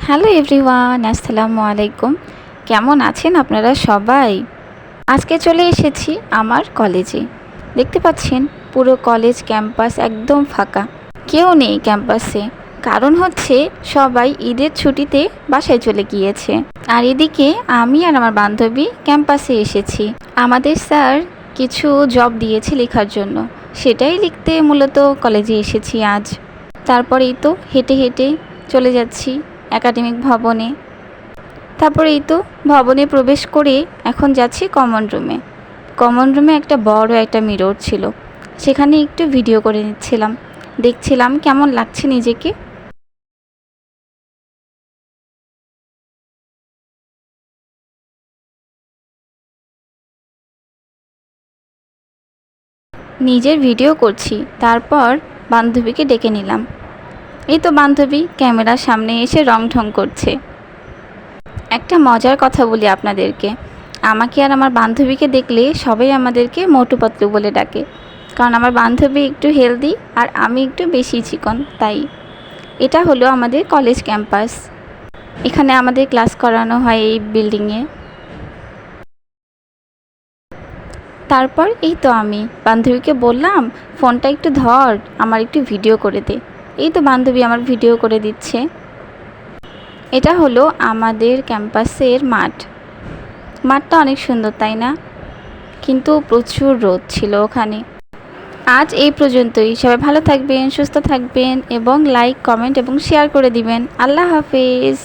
Hello everyone, আসসালামু আলাইকুম। কেমন আছেন আপনারা সবাই? আজকে চলে এসেছি আমার কলেজে। দেখতে পাচ্ছেন পুরো কলেজ ক্যাম্পাস একদম ফাঁকা, কেউ নেই ক্যাম্পাসে। কারণ হচ্ছে সবাই ঈদের ছুটিতে বাসায় চলে গিয়েছে। আর এদিকে আমি আর আমার বান্ধবী ক্যাম্পাসে এসেছি। আমাদের স্যার কিছু জব দিয়েছে লেখার জন্য, সেটাই লিখতে মূলত কলেজে এসেছি আজ। তারপরেই তো হেঁটে হেঁটে চলে যাচ্ছি একাডেমিক ভবনে। তারপরে এই তো ভবনে প্রবেশ করে এখন যাচ্ছি কমন রুমে। কমন রুমে একটা বড় একটা মিরর ছিল, সেখানে একটু ভিডিও করে নিচ্ছিলাম, দেখছিলাম কেমন লাগছে নিজেকে। নিজের ভিডিও করছি, তারপর বান্ধবীকে ডেকে নিলাম। এই তো বান্ধবী ক্যামেরার সামনে এসে রং ঢং করছে। একটা মজার কথা বলি আপনাদেরকে, আমাকে আর আমার বান্ধবীকে দেখলে সবাই আমাদেরকে মোটু পাতলু বলে ডাকে। কারণ আমার বান্ধবী একটু হেলদি আর আমি একটু বেশি চিকন, তাই। এটা হলো আমাদের কলেজ ক্যাম্পাস। এখানে আমাদের ক্লাস করানো হয় এই বিল্ডিংয়ে। তারপর এই তো আমি বান্ধবীকে বললাম, ফোনটা একটু ধর, আমার একটু ভিডিও করে দে। এই তো বান্ধবী আমার ভিডিও করে দিচ্ছে। এটা হলো আমাদের ক্যাম্পাসের মাঠ। মাঠটা অনেক সুন্দর, তাই না? কিন্তু প্রচুর রোদ ছিল ওখানে। আজ এই পর্যন্তই। সবাই ভালো থাকবেন, সুস্থ থাকবেন এবং লাইক, কমেন্ট এবং শেয়ার করে দিবেন। আল্লাহ হাফেজ।